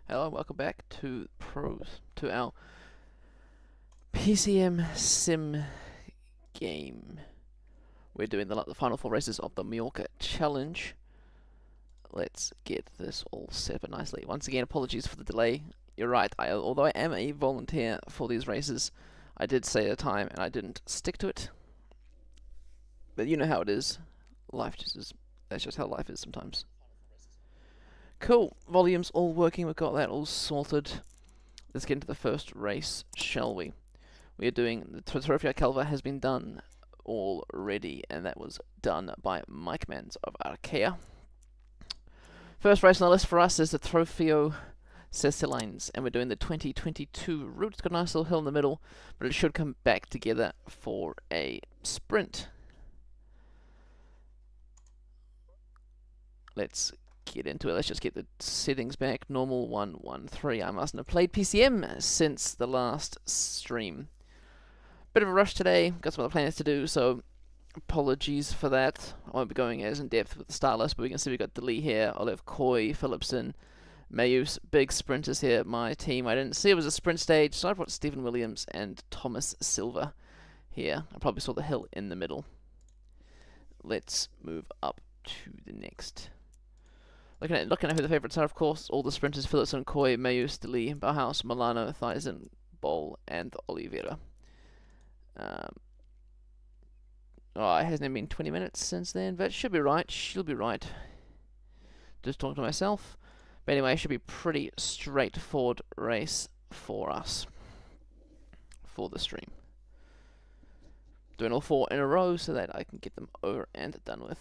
Hello, welcome back to our PCM Sim game. We're doing the final 4 races of the Mallorca Challenge. Let's get this all set up nicely. Once again, apologies for the delay. You're right, although I am a volunteer for these races, I did say at a time and I didn't stick to it. But you know how it is. That's just how life is sometimes. Cool, volume's all working, we've got that all sorted. Let's get into the first race, shall we? We are doing, the Trofeo Calva has been done already, and that was done by Mike Mans of Arkea. First race on the list for us is the Trofeo Salines, and we're doing the 2022 route. It's got a nice little hill in the middle, but it should come back together for a sprint. Let's get into it. Let's just get the settings back. Normal 113. I mustn't have played PCM since the last stream. Bit of a rush today. Got some other plans to do, so apologies for that. I won't be going as in depth with the start list, but we can see we've got Deli here, Olive Coy, Phillipson, Mayus, big sprinters here. My team, I didn't see it was a sprint stage, so I brought Stephen Williams and Thomas Silva here. I probably saw the hill in the middle. Let's move up to the next. Looking at who the favourites are, of course, all the sprinters: Phillipson, Coy, Mayus, Deli, Bauhaus, Milano, Thyssen, Bol, and Oliveira. Oh, it hasn't even been 20 minutes since then, but she'll be right. She'll be right. Just talking to myself. But anyway, it should be pretty straightforward race for us for the stream. Doing all 4 in a row so that I can get them over and done with.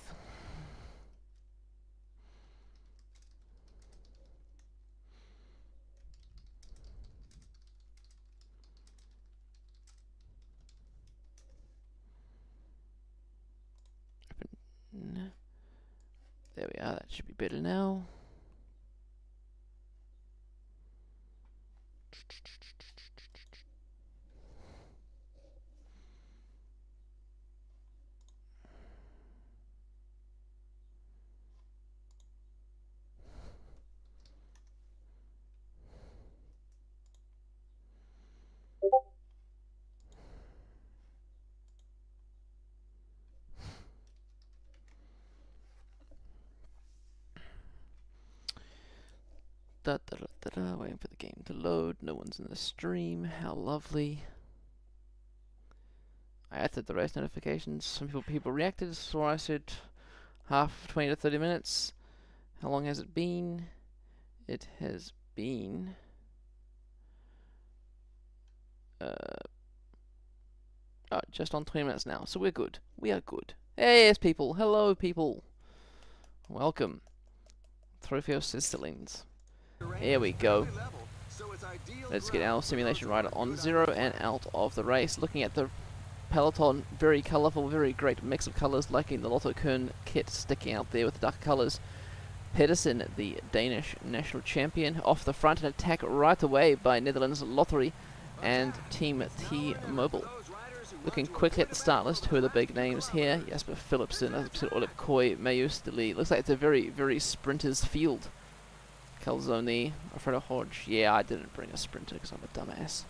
There we are, that should be better now. Waiting for the game to load. No one's in the stream. How lovely. I added the race notifications. Some people reacted, so I said half 20 to 30 minutes. How long has it been? It has been just on 20 minutes now, so we're good. We are good. Hey, yes, people. Hello, people. Welcome. Trofeo Salines. Here we go. Let's get our simulation rider on 0 and out of the race. Looking at the peloton, very colourful, very great mix of colours, liking the Lotto Kern kit sticking out there with the dark colours. Pedersen, the Danish national champion, off the front, and attack right away by Netherlands Lottery and Team T-Mobile. Looking quickly at the start list, who are the big names here? Jasper Philipsen, as I said, Olive Coy, Mayus, Deli. Looks like it's a very, very sprinters field. Calzone, Alfredo Hodge. Yeah, I didn't bring a sprinter because I'm a dumbass.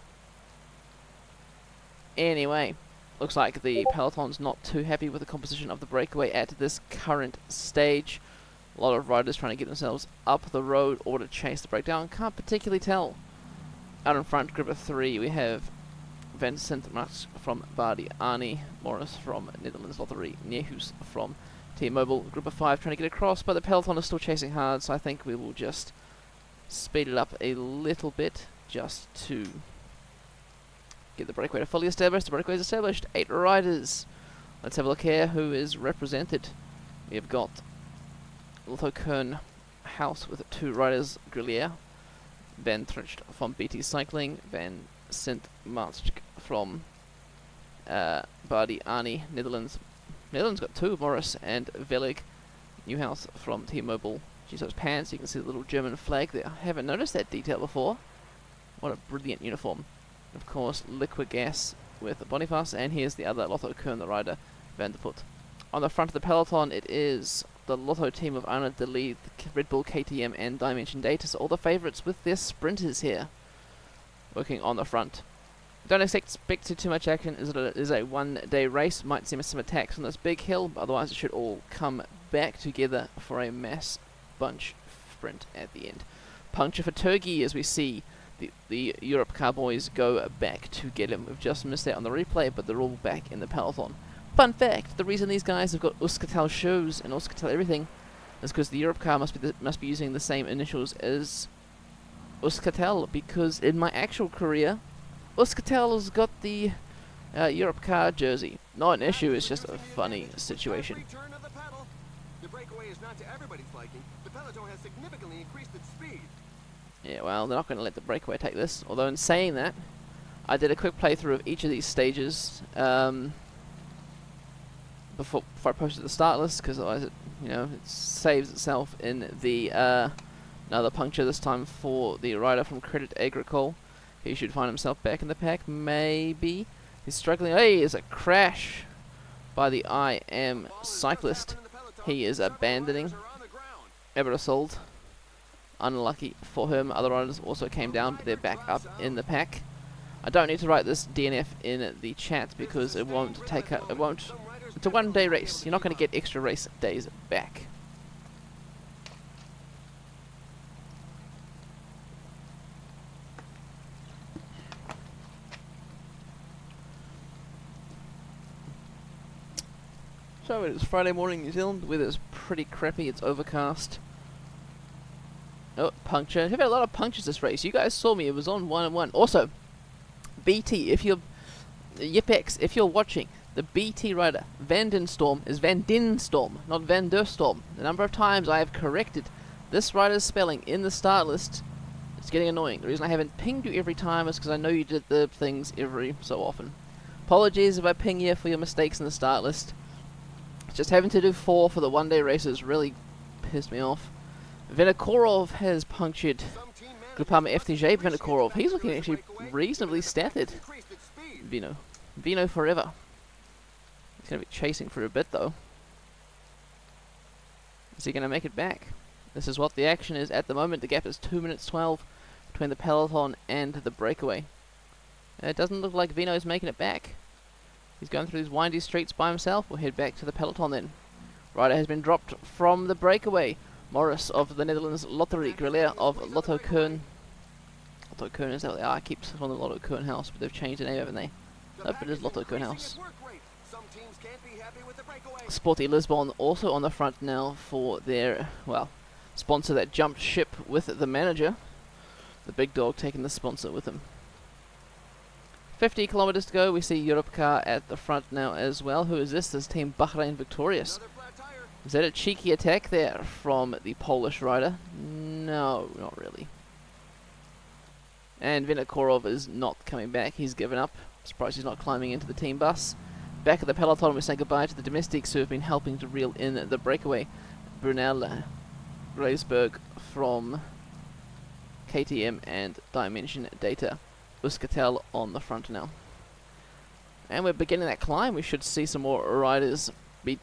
Anyway, looks like the peloton's not too happy with the composition of the breakaway at this current stage. A lot of riders trying to get themselves up the road or to chase the breakdown. Can't particularly tell. Out in front, group of 3, we have Vincent Max from Bardi Arnie, Morris from Netherlands Lottery, Nehus from T-Mobile. Group of 5 trying to get across, but the peloton is still chasing hard, so I think we will just speed it up a little bit just to get the breakaway to fully established. The breakaway is established. 8 riders. Let's have a look here who is represented. We have got Lotto Kern House with 2 riders, Grillier, Van Tricht from BT Cycling, Van Sint Martsk from Bardi Arnie, Netherlands. Netherlands got 2, Morris and Velig Newhouse from T-Mobile. Geez, those pants, you can see the little German flag there. I haven't noticed that detail before. What a brilliant uniform. Of course, Liquid Gas with Boniface, and here's the other Lotto Kern, the rider, Van der Put. On the front of the peloton, it is the Lotto team of Arnold the lead, Red Bull, KTM and Dimension Data, so all the favourites with their sprinters here working on the front. Don't expect too much action, as it is a one-day race. Might see some attacks on this big hill, but otherwise it should all come back together for a mass bunch sprint at the end. Puncture for Turkey as we see the Europe car boys go back to get him. We've just missed that on the replay, but they're all back in the peloton. Fun fact, the reason these guys have got Euskaltel shoes and Euskaltel everything is because the Europe car must be using the same initials as Euskaltel, because in my actual career, Euskaltel's got the Europe car jersey. Not an issue, it's just a funny situation. The breakaway is not to everybody's liking. The peloton has significantly increased its speed. Yeah, well, they're not going to let the breakaway take this. Although in saying that, I did a quick playthrough of each of these stages before I posted the start list, because otherwise it, it saves itself in the another puncture, this time for the rider from Credit Agricole. He should find himself back in the pack, maybe. He's struggling. Hey, there's a crash by the IM cyclist. He is abandoning Ebersold. Unlucky for him. Other riders also came down, but they're back up in the pack. I don't need to write this DNF in the chat because it won't take up. It won't. It's a one-day race. You're not going to get extra race days back. So it is Friday morning in New Zealand. Weather's pretty crappy. It's overcast. Oh, puncture. We've had a lot of punctures this race. You guys saw me. It was on 1-1. Also, BT, if you're Yipex, if you're watching, the BT rider Van Den Storm is Van Den Storm, not Van Der Storm. The number of times I have corrected this rider's spelling in the start list, it's getting annoying. The reason I haven't pinged you every time is because I know you did the things every so often. Apologies if I ping you for your mistakes in the start list. Just having to do 4 for the one-day races really pissed me off. Vinokourov has punctured Groupama FTJ. Vinokourov, he's looking actually reasonably statted. Vino forever. He's going to be chasing for a bit though. Is he going to make it back? This is what the action is at the moment. The gap is 2 minutes 12 between the peloton and the breakaway. It doesn't look like Vino's making it back. He's going through these windy streets by himself. We'll head back to the peloton then. Rider has been dropped from the breakaway. Morris of the Netherlands Lottery, Grelier of Lotto Kern. Lotto Kern is that what they are? I keep on the Lotto Kern House, but they've changed the name, haven't they? Nope, it is Lotto Kern House. Sporty Lisbon also on the front now for their, sponsor that jumped ship with the manager. The big dog taking the sponsor with him. 50 kilometers to go. We see Europe car at the front now as well. Who is this? This Team Bahrain Victorious. Is that a cheeky attack there from the Polish rider? No, not really. And Vinokourov is not coming back. He's given up. Surprised he's not climbing into the team bus. Back at the peloton, we say goodbye to the domestics who have been helping to reel in the breakaway. Brunel Graysberg from KTM and Dimension Data. Euskaltel on the front now. And we're beginning that climb. We should see some more riders be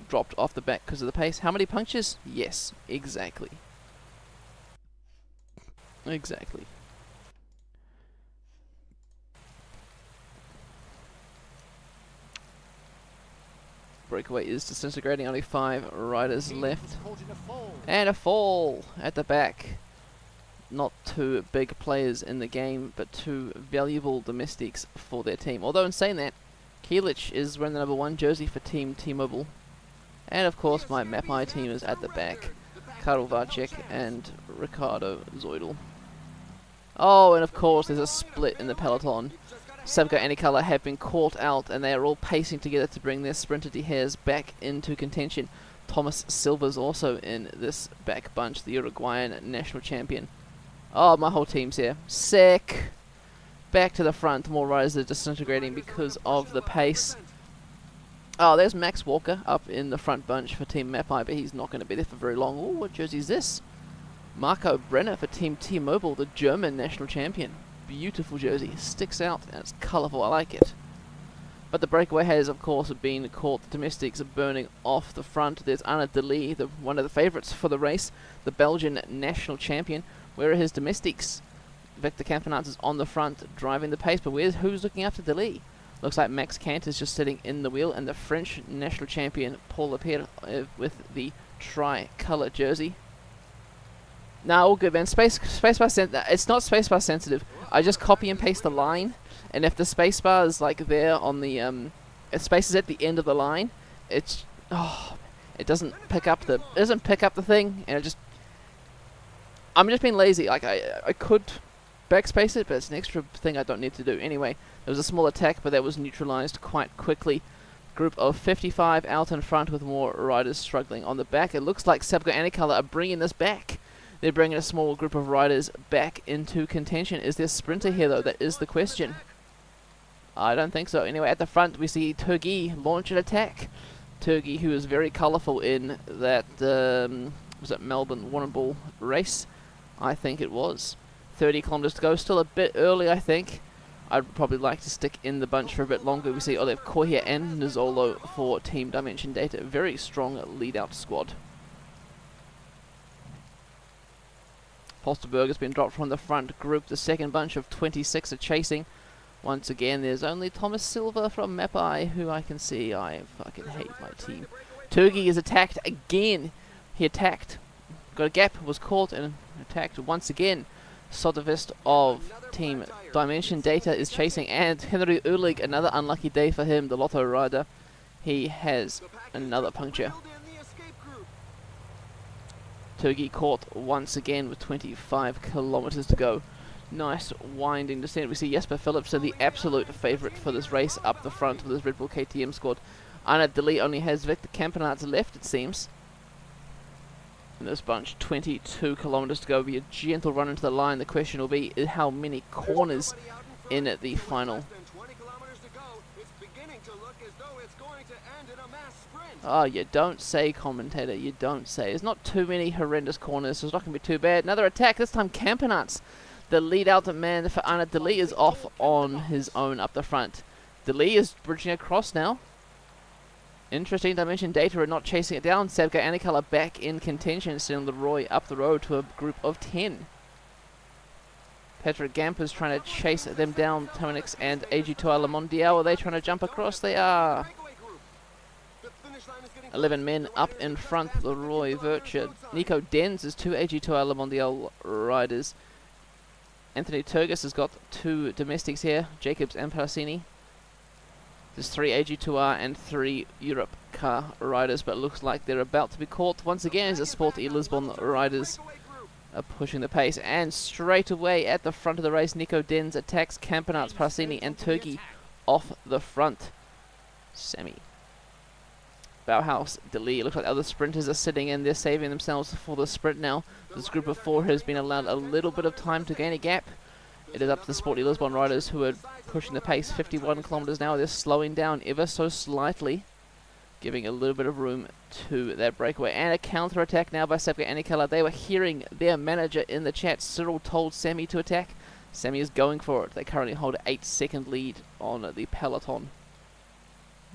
dropped off the back because of the pace. How many punctures? Yes, exactly. Exactly. Breakaway is disintegrating. Only 5 riders left. And a fall at the back. Not 2 big players in the game, but 2 valuable domestics for their team. Although in saying that, Kielich is wearing the number 1 jersey for Team T-Mobile. And of course my Mapai team is at the back. Karol Vacek and Ricardo Zoidel. Oh, and of course there's a split in the peloton. Sevka and Ikala have been caught out and they are all pacing together to bring their sprinter hairs back into contention. Thomas Silva's also in this back bunch, the Uruguayan national champion. Oh, my whole team's here. Sick. Back to the front. More riders are disintegrating because of the pace. Oh, there's Max Walker up in the front bunch for Team Mapai, but he's not going to be there for very long. Oh, what jersey is this? Marco Brenner for Team T-Mobile, the German national champion. Beautiful jersey. Sticks out and it's colourful. I like it. But the breakaway has, of course, been caught. The domestics are burning off the front. There's Andratx, one of the favourites for the race, the Belgian national champion. Where are his domestics? Victor Campenaerts is on the front, driving the pace, but who's looking after Deli? Looks like Max Kant is just sitting in the wheel, and the French national champion, Paul Lepere, with the tri-colour jersey. Now, all good, man. It's not spacebar sensitive. I just copy and paste the line, and if the spacebar is like there on the if space is at the end of the line, it doesn't pick up the thing, and I'm just being lazy. Like I could backspace it, but it's an extra thing I don't need to do. Anyway, there was a small attack, but that was neutralized quite quickly. Group of 55 out in front with more riders struggling on the back. It looks like Sepko and Anikala are bringing this back. They're bringing a small group of riders back into contention. Is there a sprinter here, though? That is the question. I don't think so. Anyway, at the front, we see Turgi launch an attack. Turgi, who is very colourful in that, was it Melbourne Warrnambool race? I think it was. 30 kilometres to go. Still a bit early, I think. I'd probably like to stick in the bunch for a bit longer. We see Olev Kohia and Nizzolo for Team Dimension Data. Very strong lead-out squad. Holsterberg has been dropped from the front group. The second bunch of 26 are chasing. Once again, there's only Thomas Silva from Mapai, who I can see. I fucking hate my team. Turgi is attacked again. He attacked. Got a gap, was caught, and attacked once again. Sodervest of Team Dimension Data is chasing, and Henry Ulig, another unlucky day for him, the Lotto rider. He has another puncture. Turgi caught once again with 25 kilometers to go. Nice winding descent. We see Jesper Philipsen, the absolute favourite for this race, up the front with his Red Bull KTM squad. Arnaud Deli only has Victor Campenaerts left, it seems. In this bunch, 22 kilometers to go. Be a gentle run into the line. The question will be how many corners in the final. Oh, you don't say, commentator. You don't say. There's not too many horrendous corners, so it's not going to be too bad. Another attack. This time, Campenaerts, the lead-out man for Arnaud Deli, is off on his own up the front. Deli is bridging across now. Interesting. Dimension Data are not chasing it down. Sabka Anikala back in contention, sending Leroy up the road to a group of 10. Patrick Gamp is trying to chase them down. Tominix and AG2 Le Mondial, are they trying to jump across? They are. 11 men up in front. Leroy Virtue. Nico Denz is 2 AG2 Le Mondial riders. Anthony Turgis has got 2 domestics here, Jacobs and Parasini. There's 3 AG2R and 3 Europe car riders, but it looks like they're about to be caught once again as the Sporty Lisbon riders are pushing the pace. And straight away at the front of the race, Nico Denz attacks Campenaerts, Parasini and Turgi off the front. Sammy. Bauhaus, Deli. It looks like other sprinters are sitting in. They're saving themselves for the sprint now. This group of 4 has been allowed a little bit of time to gain a gap. It is up to the Sporty Lisbon riders who are pushing the pace. 51 kilometers an hour. They're slowing down ever so slightly, giving a little bit of room to that breakaway. And a counter attack now by Sepka Anikala. They were hearing their manager in the chat. Cyril told Sammy to attack. Sammy is going for it. They currently hold an 8-second lead on the peloton.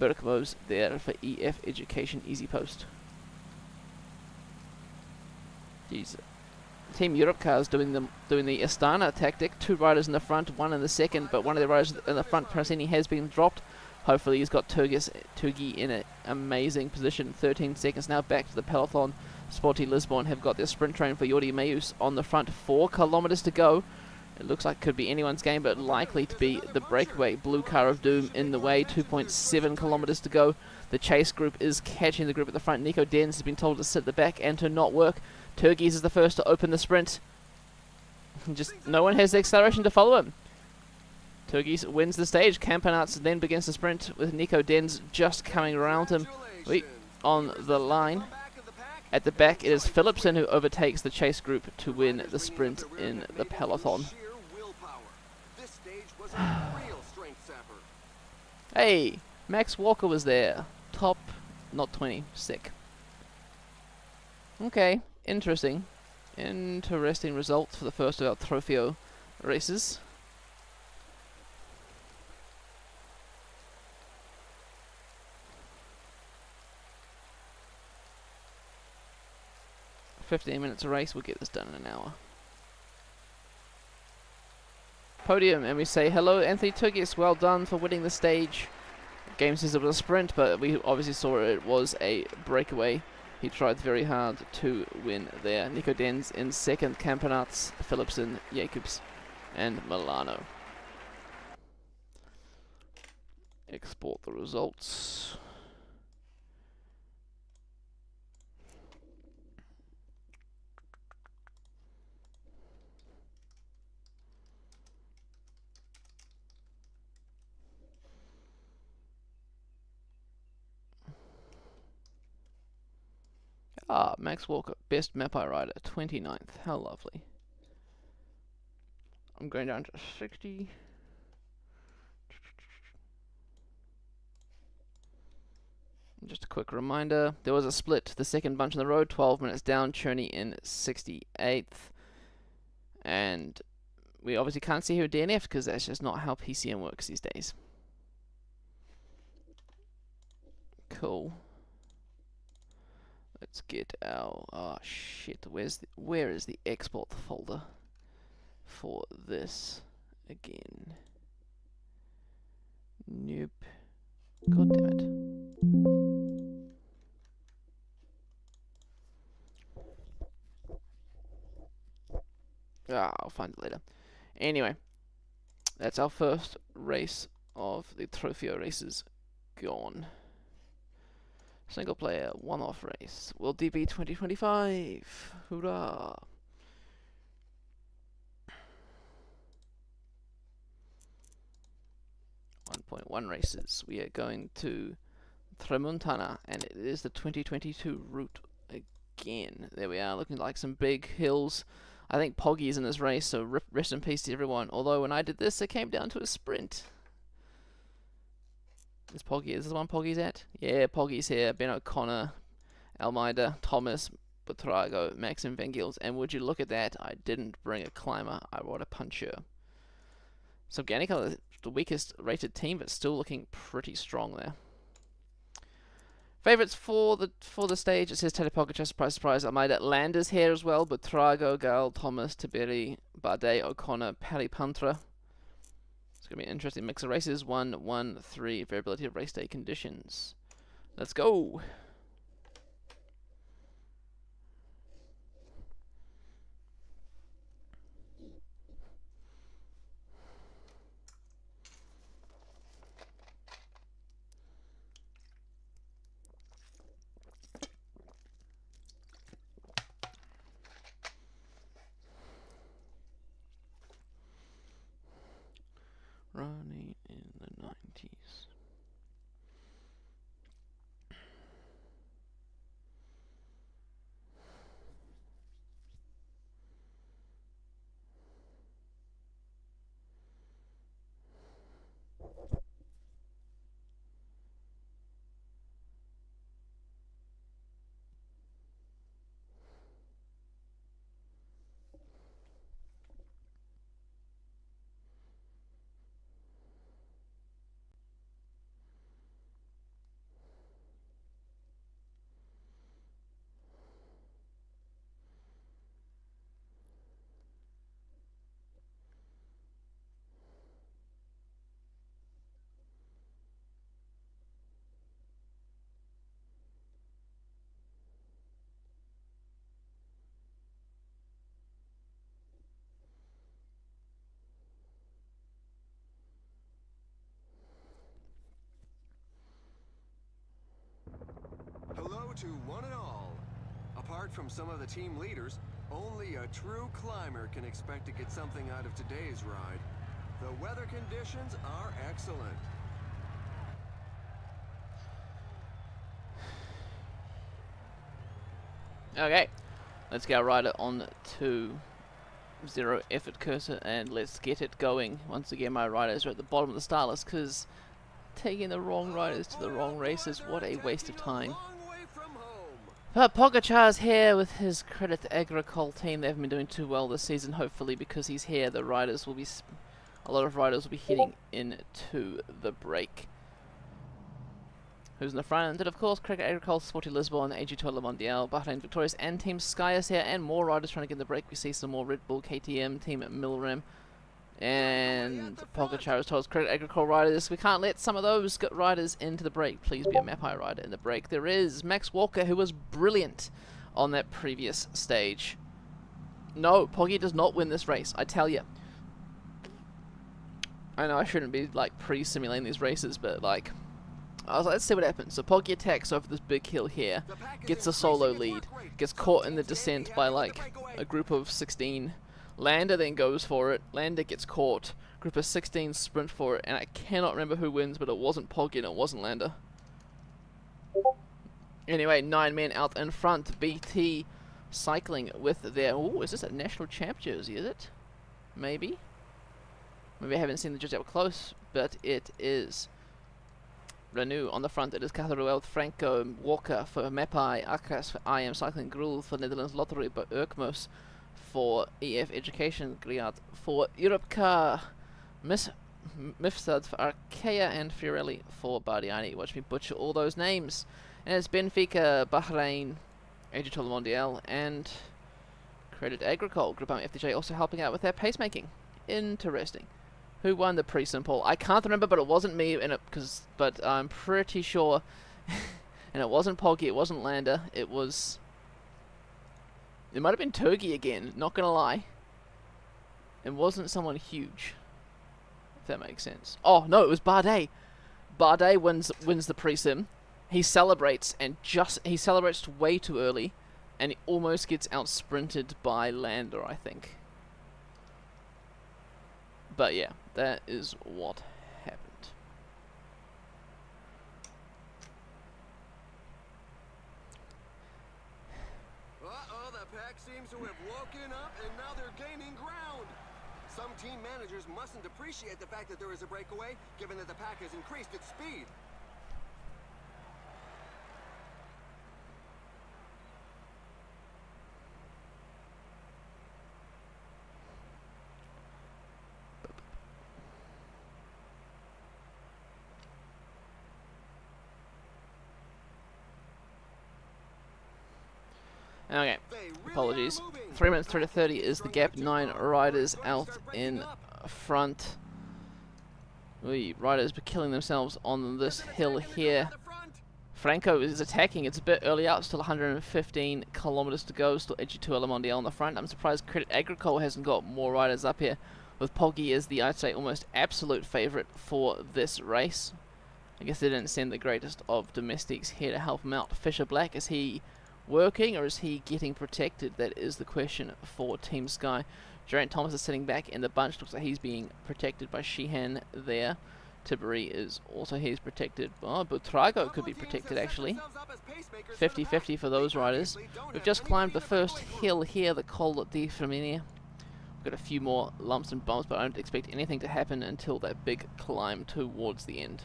Berkmo's there for EF Education Easy Post. Jeez. Team Europe cars doing the Astana tactic. 2 riders in the front, 1 in the second, but one of the riders in the front, Parasini, has been dropped. Hopefully he's got Turgi in an amazing position. 13 seconds now back to the peloton. Sporty Lisbon have got their sprint train for Jordi Meus on the front. 4 kilometers to go. It looks like it could be anyone's game, but likely to be the breakaway. Blue Car of Doom in the way. 2.7 kilometers to go. The chase group is catching the group at the front. Nico Denz has been told to sit at the back and to not work. Turgis is the first to open the sprint. Just no one has the acceleration to follow him. Turgis wins the stage. Campenaerts then begins the sprint with Nico Denz just coming around him. On the line. At the back, it is Philipsen who overtakes the chase group to win the sprint in the peloton. Hey, Max Walker was there. Top, not 20, sick. Okay, interesting. Interesting results for the first of our Trofeo races. 15 minutes a race, we'll get this done in an hour. Podium, and we say hello Anthony Turgis, well done for winning the stage. Game says it was a sprint, but we obviously saw it was a breakaway. He tried very hard to win there. Nico Denz in second, Campanats, Philipsen, Jacobs, and Milano. Export the results. Ah, Max Walker, best Mapai rider, 29th. How lovely. I'm going down to 60. Just a quick reminder, there was a split, the second bunch on the road, 12 minutes down, Cherney in 68th. And we obviously can't see who DNF'd because that's just not how PCM works these days. Cool. Let's get our, oh shit, where is the export folder for this again? Nope. God damn it. Ah, I'll find it later. Anyway, that's our first race of the Trofeo races gone. Single player, one-off race. World DB 2025. Hoorah! 1.1 races. We are going to Tramuntana, and it is the 2022 route again. There we are, looking like some big hills. I think Poggy is in this race, so rest in peace to everyone. Although when I did this, it came down to a sprint. Is this the one Poggy's at? Yeah, Poggy's here. Ben O'Connor, Almeida, Thomas, Butrago, Maxim Van Gils. And would you look at that, I didn't bring a climber, I brought a puncher. So Ganica, the weakest rated team, but still looking pretty strong there. Favourites for the stage, it says Tadej Pogačar, surprise, surprise, Almeida, Landers here as well, Butrago, Gal, Thomas, Tiberi, Bardet, O'Connor, Palipantra. It's going to be an interesting mix of races. 1, 1, 3, variability of race day conditions. Let's go! Running in the 90s. Hello to one and all. Apart from some of the team leaders, only a true climber can expect to get something out of today's ride. The weather conditions are excellent. Okay, let's get our rider on to 0 effort cursor and let's get it going. Once again, my riders are at the bottom of the star list because taking the wrong riders to the wrong races, what a waste of time. But Pogačar's here with his Credit Agricole team. They haven't been doing too well this season. Hopefully, because he's here, the riders will be, a lot of riders will be heading into the break. who's in the front. And then, of course, Cricket Agricole, Sporty Lisbon, AG2 Le Mondial, Bahrain Victorious, and Team Sky is here, and more riders trying to get in the break. We see some more Red Bull, KTM, Team Milram, and Pogacar as told Cricket Agricole riders. We can't let some of those riders into the break. Please be a Mapai rider in the break. There is Max Walker, who was brilliant on that previous stage. No, Poggy does not win this race, I tell you. I know I shouldn't be like pre-simulating these races, but like, I was like, let's see what happens. So Poggy attacks over this big hill here, gets a solo lead, gets caught in the descent by like a group of 16. Lander then goes for it, Lander gets caught, group of 16 sprint for it, and I cannot remember who wins, but it wasn't Poggy and it wasn't Lander. Anyway, 9 men out in front, BT cycling with their, oh, is this a national champ jersey, is it? Maybe? Maybe I haven't seen the jersey up close, but it is Renault on the front. It is Catheruel, Franco, Walker for Mapai, Akras for IM Cycling, Grul for Netherlands Lottery, but Urkmos for EF Education, Griat for Europcar, Mifsad for Arkea, and Fiorelli for Bardiani. Watch me butcher all those names. And it's Benfica, Bahrain, AG2 Le Mondial, and Credit Agricole. Group 1 FDJ also helping out with their pacemaking. Interesting. Who won the pre-simple? I can't remember, but it wasn't me, and but I'm pretty sure, and it wasn't Poggy, it wasn't Lander, it was, it might have been Turgi again, not gonna lie. It wasn't someone huge, if that makes sense. Oh, no, it was Bardet. Bardet wins the pre-sim. He celebrates, and he celebrates way too early, and he almost gets out-sprinted by Lander, I think. But yeah, that is what happened. Uh-oh, the pack seems to have woken up, and now they're gaining ground. Some team managers mustn't appreciate the fact that there is a breakaway, given that the pack has increased its speed. Okay, apologies. 3 minutes 3 to 30 is the gap. 9 riders out in front. Riders are killing themselves on this hill here. Franco is attacking. It's a bit early out. Still 115 kilometers to go. Still AG2 Le Mondial on the front. I'm surprised Credit Agricole hasn't got more riders up here. With Poggy as the, I'd say, almost absolute favourite for this race. I guess they didn't send the greatest of domestics here to help him out. Fisher Black, is he working or is he getting protected? That is the question for Team Sky. Geraint Thomas is sitting back in the bunch. Looks like he's being protected by Sheehan there. Tiberi is also, he's protected. Oh, Butrago could be protected actually. 50-50 for those riders. We've just climbed the first hill here, the Col de Firmina. We've got a few more lumps and bumps, but I don't expect anything to happen until that big climb towards the end.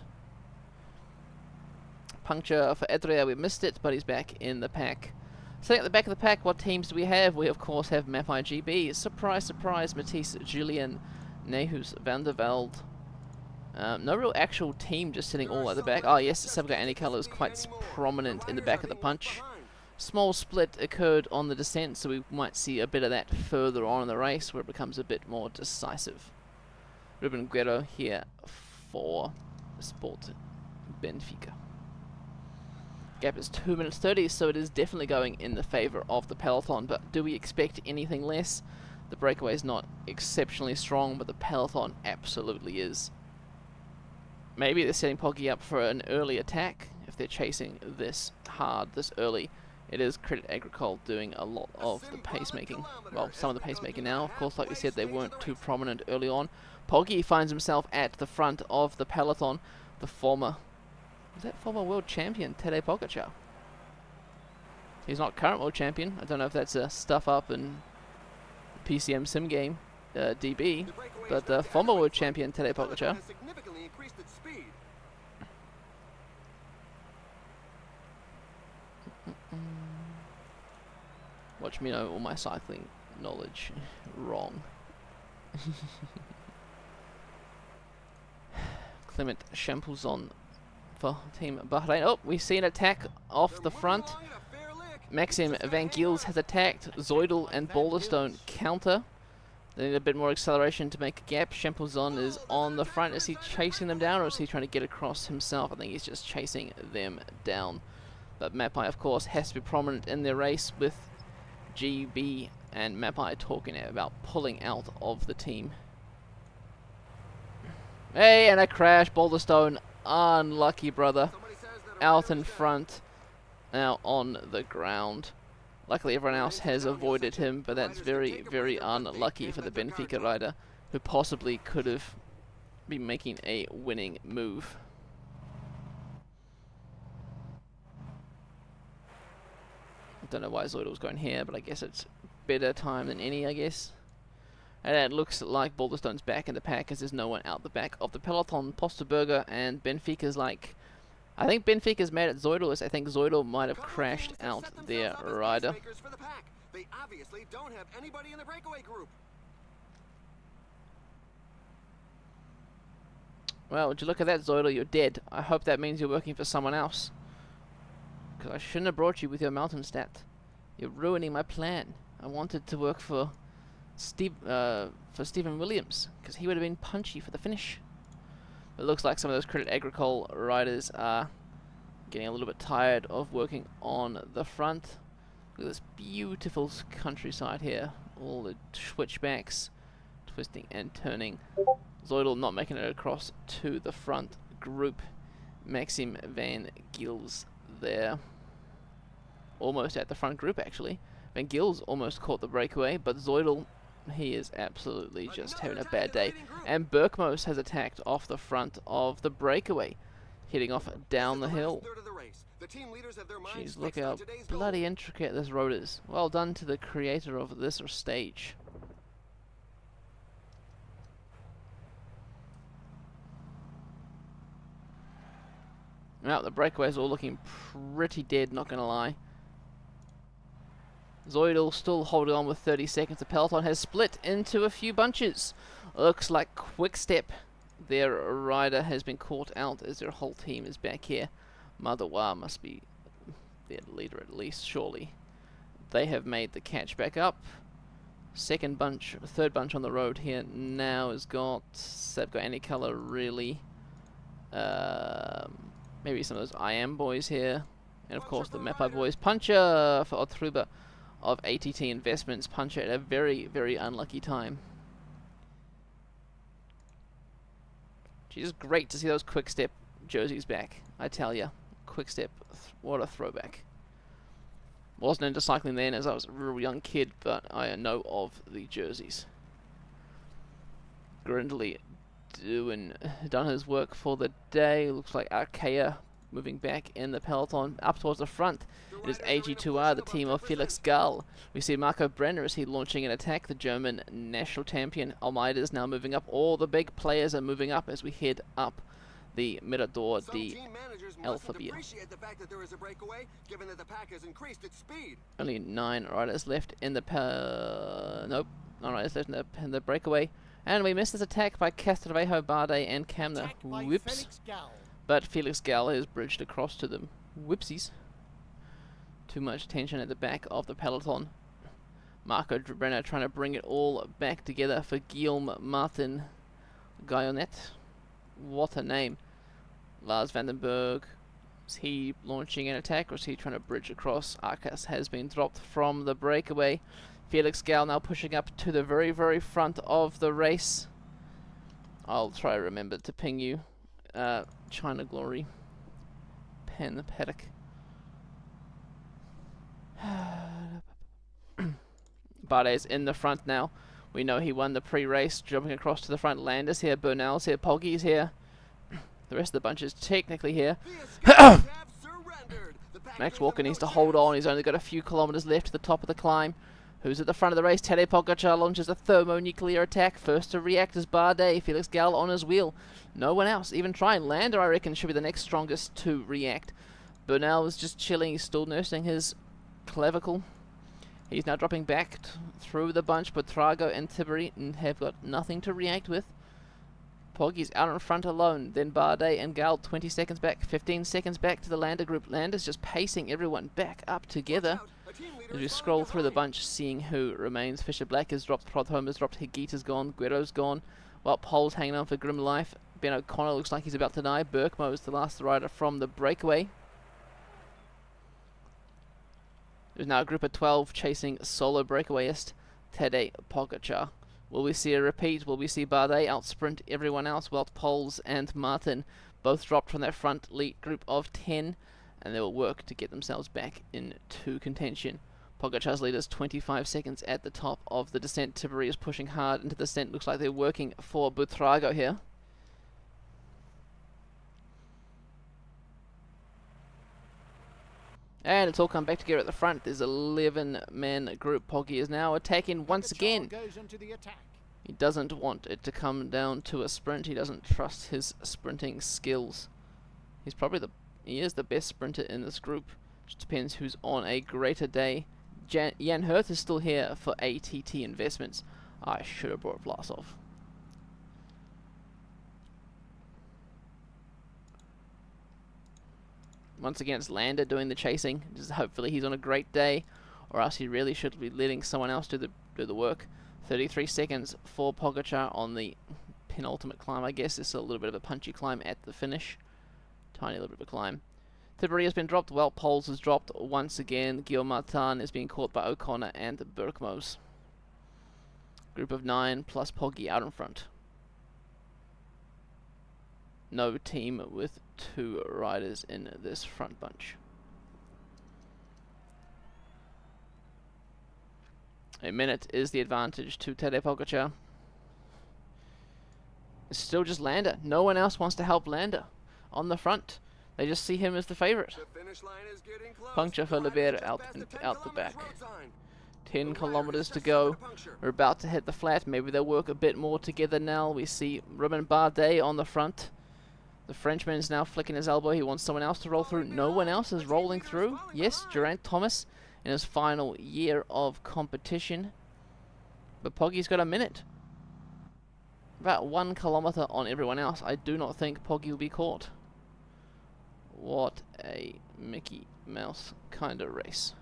Puncture for Adria, we missed it, but he's back in the pack. Sitting at the back of the pack, what teams do we have? We of course have Mapai GB. Surprise, surprise, Matisse, Julian, Nehus, Van der Velde. No real actual team, just sitting all at the back. Oh yes, Sabga Anicolor is quite prominent in the back of the punch. Small split occurred on the descent, so we might see a bit of that further on in the race, where it becomes a bit more decisive. Ruben Guerrero here for Sport Benfica. Gap is 2 minutes 30, so it is definitely going in the favour of the peloton, but do we expect anything less? The breakaway is not exceptionally strong, but the peloton absolutely is. Maybe they're setting Poggy up for an early attack if they're chasing this hard, this early. It is Credit Agricole doing a lot of the pacemaking. Well, some of the pacemaking now. Of course, like we said, they weren't too prominent early on. Poggy finds himself at the front of the peloton. The former... is that former world champion, Tadej Pogacar? He's not current world champion. I don't know if that's a stuff up in PCM SimGame DB, but the former world champion, Tadej Pogacar. Watch me know all my cycling knowledge wrong. Clement Champuzon for Team Bahrain. Oh, we see an attack off the front. Maxim Van Giels has attacked. Zoidel and Boulderstone counter. They need a bit more acceleration to make a gap. Champozon is on the front. Is he chasing them down, or is he trying to get across himself? I think he's just chasing them down. But Mapai, of course, has to be prominent in their race, with GB and Mapai talking about pulling out of the team. Hey, and a crash. Boulderstone, unlucky brother, out in front, now on the ground. Luckily everyone else has avoided him, but that's very, very unlucky for the Benfica rider, who possibly could have been making a winning move. I don't know why Zoidel was going here, but I guess it's better time than any, I guess. And it looks like Boulderstone's back in the pack, as there's no one out the back of the peloton. Posterberger and Benfica's like... I think Benfica's mad at Zoidel, as I think Zoidel might have crashed out their rider. They obviously don't have anybody in the breakaway group. Well, would you look at that, Zoidel, you're dead. I hope that means you're working for someone else. Because I shouldn't have brought you with your mountain stat. You're ruining my plan. I wanted to work for Stephen Williams, because he would have been punchy for the finish. It looks like some of those Credit Agricole riders are getting a little bit tired of working on the front. Look at this beautiful countryside here. All the switchbacks, twisting and turning. Zoidel not making it across to the front group. Maxim Van Giels there. Almost at the front group, actually. Van Giels almost caught the breakaway, but Zoidel, he is absolutely just having a bad day. And Berkmos has attacked off the front of the breakaway, heading off down the hill. Jeez, look how bloody intricate this road is. Well done to the creator of this stage. Now the breakaways all looking pretty dead, not gonna lie. Zoidel still holding on with 30 seconds. The peloton has split into a few bunches. Looks like Quickstep, their rider, has been caught out as their whole team is back here. Madawa must be their leader at least, surely. They have made the catch back up. Second bunch, third bunch on the road here now has got, they've got any colour really. Maybe some of those I Am boys here. And of course the Mapai boys. Puncher for Ottruba of ATT Investments. Puncher at a very, very unlucky time. Geez, it's great to see those Quickstep jerseys back, I tell ya. Quickstep, what a throwback. Wasn't into cycling then, as I was a real young kid, but I know of the jerseys. Grindley done his work for the day. Looks like Arkea moving back in the peloton up towards the front. It is AG2R, the team of Felix Gall. We see Marco Brenner as he launching an attack. The German national champion Almeida is now moving up. All the big players are moving up as we head up the Mirador de Alphabia. Only 9 riders left in the nope, 9 riders left in the breakaway. And we missed this attack by Castrovejo, Bardet and Camner. Whoops. But Felix Gall has bridged across to them. Whoopsies. Too much tension at the back of the peloton. Marco Brenner trying to bring it all back together for Guillaume Martin Gayonet. What a name. Lars Vandenberg. Is he launching an attack, or is he trying to bridge across? Arcas has been dropped from the breakaway. Felix Gall now pushing up to the very, very front of the race. I'll try to remember to ping you. China Glory. Pen Paddock. Bardet's in the front now. We know he won the pre-race, jumping across to the front. Landis here, Bernal's here, Poggy's here. The rest of the bunch is technically here. Max Walker needs to hold on. He's only got a few kilometers left to the top of the climb. Who's at the front of the race? Tadej Pogacar launches a thermonuclear attack. First to react is Bardet. Felix Gall on his wheel. No one else even trying. Lander, I reckon, should be the next strongest to react. Bernal is just chilling. He's still nursing his clavicle. He's now dropping back through the bunch, but Trago and Tiberi have got nothing to react with. Poggy's out in front alone. Then Bardet and Gal 20 seconds back, 15 seconds back to the Lander group. Lander's just pacing everyone back up together. As we scroll through the bunch, seeing who remains. Fisher Black has dropped, Prothome has dropped, Higuita's gone, Guerrero's gone. Well, Pole's hanging on for grim life. Ben O'Connor looks like he's about to die. Berkmo is the last rider from the breakaway. There's now a group of 12 chasing solo breakawayist Tadej Pogačar. Will we see a repeat? Will we see Bardet outsprint everyone else? Well, Poles and Martin both dropped from that front lead group of 10, and they will work to get themselves back into contention. Pogačar's lead is 25 seconds at the top of the descent. Tiberi is pushing hard into the descent. Looks like they're working for Buitrago here. And it's all come back together at the front. There's an 11-man group. Poggy is now attacking once again. He doesn't want it to come down to a sprint. He doesn't trust his sprinting skills. He is the best sprinter in this group. Just depends who's on a greater day. Jan Hurt is still here for ATT Investments. I should have brought Vlasov. Once again, it's Lander doing the chasing. Just hopefully he's on a great day, or else he really should be letting someone else do the work. 33 seconds for Pogačar on the penultimate climb. I guess it's a little bit of a punchy climb at the finish. Tiny little bit of a climb. Tiberi has been dropped. Well, Poles has dropped once again. Guillaume Martin is being caught by O'Connor and Berkmos. Group of 9 plus Poggy out in front. No team with 2 riders in this front bunch. A minute is the advantage to Tadej Pogačar. It's still just Lander. No one else wants to help Lander on the front. They just see him as the favourite. Puncture for Libera out the back. 10 kilometers to go. We're about to hit the flat. Maybe they'll work a bit more together now. We see Ruben Bardet on the front. The Frenchman is now flicking his elbow. He wants someone else to roll through. No one else is rolling through. Yes, Geraint Thomas in his final year of competition. But Poggy's got a minute. About 1 kilometer on everyone else. I do not think Poggy will be caught. What a Mickey Mouse kind of race.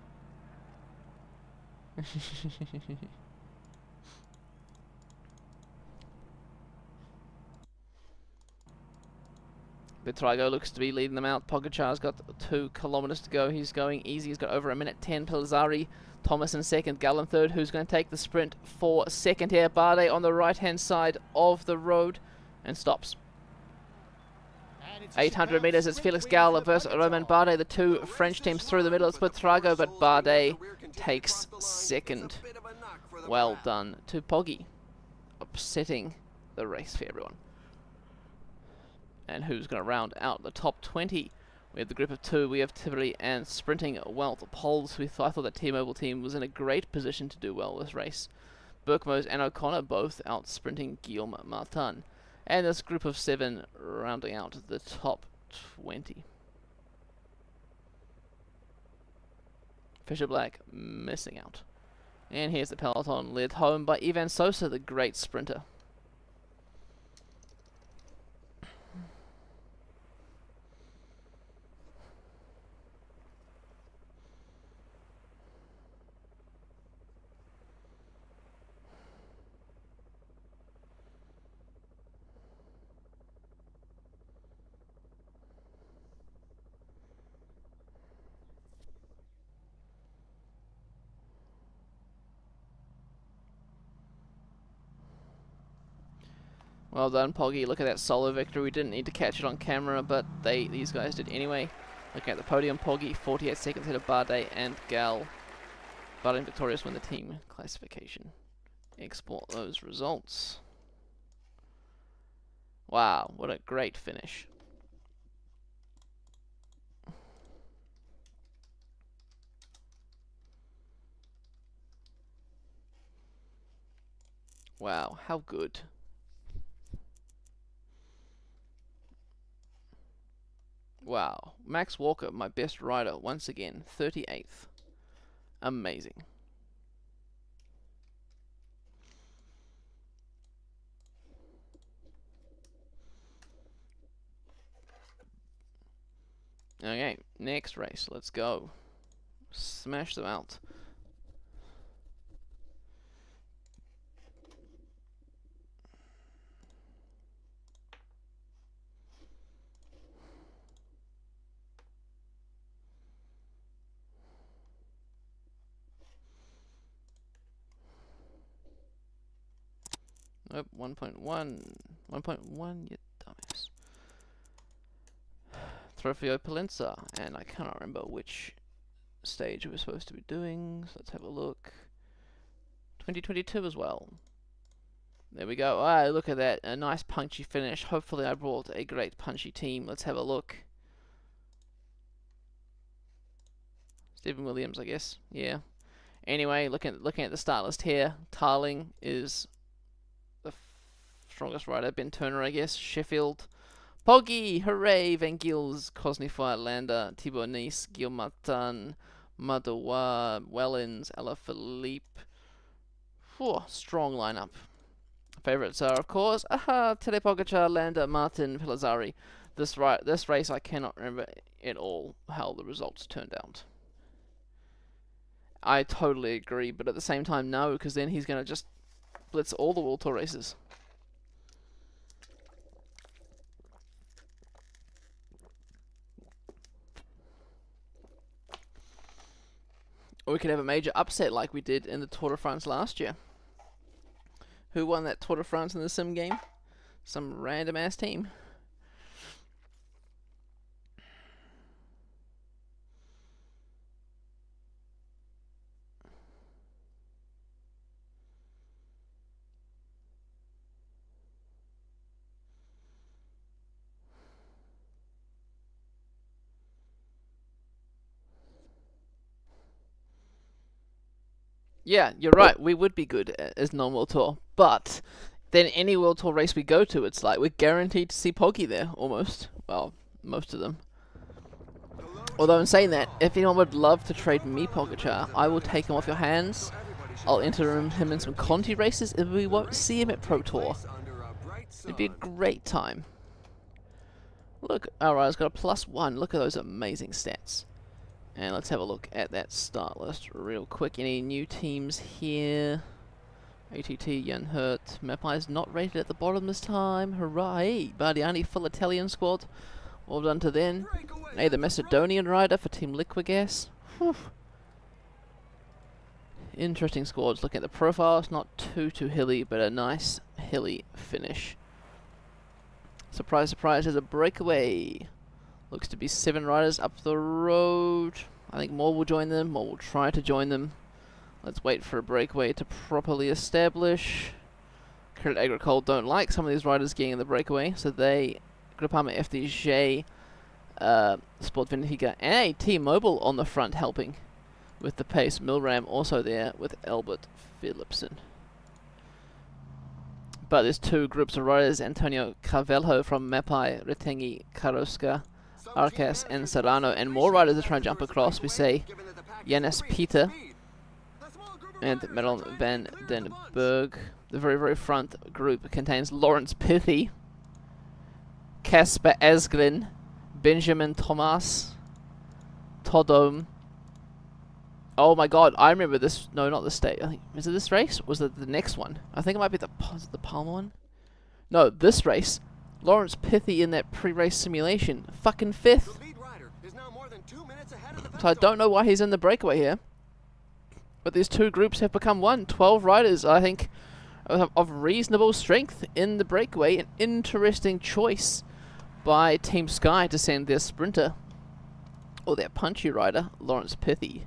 Buitrago looks to be leading them out. Pogačar's got 2 kilometers to go. He's going easy. He's got over a minute 10. Pellizzari, Thomas in second. Gal in third. Who's going to take the sprint for second here? Bardet on the right-hand side of the road and stops. 800 meters. It's Felix Gal versus Romain Bardet. The 2 French teams through the middle. It's Buitrago, but Bardet takes second. Well done to Poggy. Upsetting the race for everyone. And who's going to round out the top 20? We have the group of 2. We have Tiberi and sprinting well to Poles. I thought that T-Mobile team was in a great position to do well this race. Berkmos and O'Connor both out sprinting Guillaume Martin. And this group of 7 rounding out the top 20. Fisher Black missing out. And here's the peloton led home by Ivan Sosa, the great sprinter. Well done, Poggy. Look at that solo victory. We didn't need to catch it on camera, but these guys did anyway. Looking at the podium, Poggy 48 seconds ahead of Bardet and Gal. Bardet victorious win the team classification. Export those results. Wow, what a great finish. Wow, how good. Wow, Max Walker, my best rider, once again, 38th. Amazing. Okay, next race. Let's go. Smash them out. Nope, 1.1. 1.1, you dumbass. Trofeo Pollença, and I cannot remember which stage we're supposed to be doing, so let's have a look. 2022 as well. There we go. Ah, look at that. A nice punchy finish. Hopefully I brought a great punchy team. Let's have a look. Stephen Williams, I guess. Yeah. Anyway, looking at the start list here, Tarling is the strongest rider. Ben Turner, I guess. Sheffield. Poggy! Hooray! Van Gils, Cosnefire, Lander, Thibaut Nice, Gil Martin, Madawa, Wellens, Alaphilippe. Strong lineup. Favorites are, of course, Tadej Pogacar, Lander, Martin, Pellizzari. This race, I cannot remember at all how the results turned out. I totally agree, but at the same time, no, because then he's going to just blitz all the World Tour races. Or we could have a major upset like we did in the Tour de France last year. Who won that Tour de France in the sim game? Some random ass team. Yeah, you're right. We would be good as non-World Tour, but then any World Tour race we go to, it's like we're guaranteed to see Poggy there, almost. Well, most of them. Although in saying that, if anyone would love to trade me Pogacar, I will take him off your hands. I'll enter him in some Conti races, and we won't see him at Pro Tour. It'd be a great time. Look, alright, it's got a +1. Look at those amazing stats. And let's have a look at that start list real quick. Any new teams here? ATT, Jan Hurt. Mapai's not rated at the bottom this time. Hooray! Bardiani, full Italian squad. Well done to them. Hey, the Macedonian rider for Team Liquigas. Whew. Interesting squads. Looking at the profiles, not too hilly, but a nice hilly finish. Surprise, surprise, there's a breakaway. Looks to be 7 riders up the road. I think more will join them. More will try to join them. Let's wait for a breakaway to properly establish. Credit Agricole don't like some of these riders getting in the breakaway, so they, Groupama FDJ, Sport Vindiga, and T-Mobile on the front helping with the pace. Milram also there with Albert Philipsen. But there's 2 groups of riders, Antonio Carvelho from Mapai, Retengi, Karoska, Arcas and Serrano, and more riders are trying to jump across. We say Janis Peter and Meron van den Berg. The very front group contains Lawrence Pithy, Casper Asgreen, Benjamin Thomas, Todom. Oh my god, I remember this. No, not this state. I think, is it this race? Was it the next one? I think it might be the Palma one. No, this race. Lawrence Pithy in that pre-race simulation. Fucking 5th. So I don't know why he's in the breakaway here. But these 2 groups have become one. 12 riders, I think, of reasonable strength in the breakaway. An interesting choice by Team Sky to send their sprinter, or their punchy rider, Lawrence Pithy.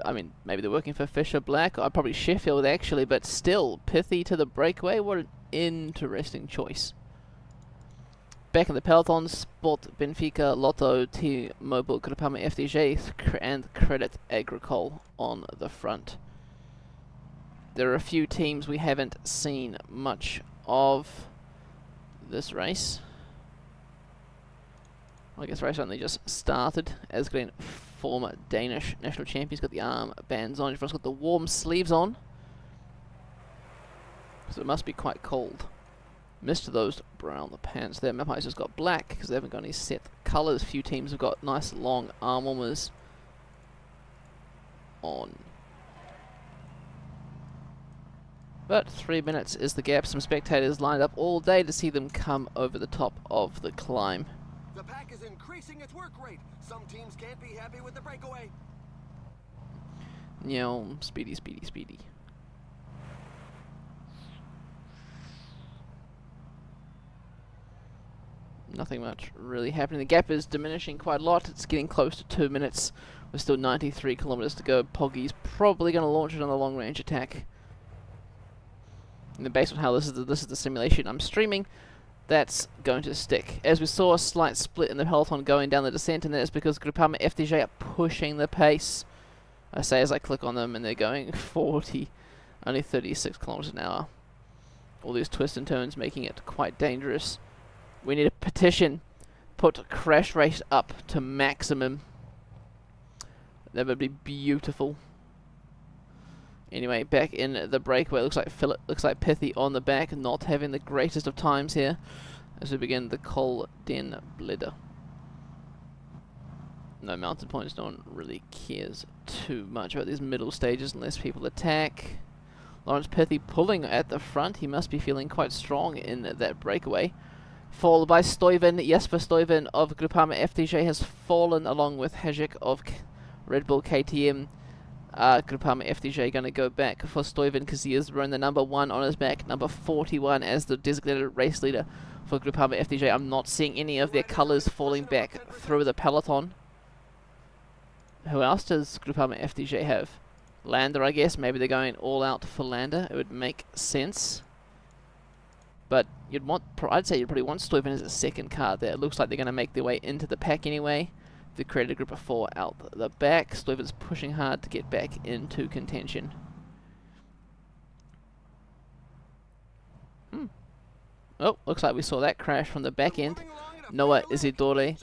I mean, maybe they're working for Fisher Black, or probably Sheffield actually, but still, Pithy to the breakaway, what an interesting choice. Back in the peloton, Sport Benfica, Lotto, T-Mobile, Groupama FDJ, and Credit Agricole on the front. There are a few teams we haven't seen much of this race. I guess race only just started. Asgreen, former Danish national champion, he's got the arm bands on. Everyone's got the warm sleeves on, so it must be quite cold. Missed those brown pants there. Mapai's just got black because they haven't got any set colours. Few teams have got nice long arm warmers on. But 3 minutes is the gap. Some spectators lined up all day to see them come over the top of the climb. The pack is increasing its work rate. Some teams can't be happy with the breakaway. Speedy, speedy, speedy. Nothing much really happening. The gap is diminishing quite a lot. It's getting close to 2 minutes. With still 93 kilometers to go. Poggy's probably going to launch it on a long-range attack. And based on how this is the simulation I'm streaming, that's going to stick. As we saw a slight split in the peloton going down the descent, and that's because Groupama FDJ are pushing the pace. I say as I click on them, and they're going 40, only 36 kilometers an hour. All these twists and turns making it quite dangerous. We need a petition. Put crash rate up to maximum. That would be beautiful. Anyway, back in the breakaway. Looks like Pithy on the back, not having the greatest of times here as we begin the Col den Blidder. No mountain points. No one really cares too much about these middle stages unless people attack. Lawrence Pithy pulling at the front. He must be feeling quite strong in that breakaway. Followed by Stuyven. Jesper Stuyven of Groupama FDJ has fallen along with Hajek of Red Bull KTM. Groupama FDJ going to go back for Stuyven because he is wearing the number 1 on his back, number 41 as the designated race leader for Groupama FDJ. I'm not seeing any of their colours falling back through the peloton. Who else does Groupama FDJ have? Lander, I guess. Maybe they're going all out for Lander. It would make sense. But I'd say you'd probably want Stuyven as a second car there. It looks like they're going to make their way into the pack anyway. They created a group of 4 out the back. Stuyven's pushing hard to get back into contention. Oh, looks like we saw that crash from the back end. Noah Isidore,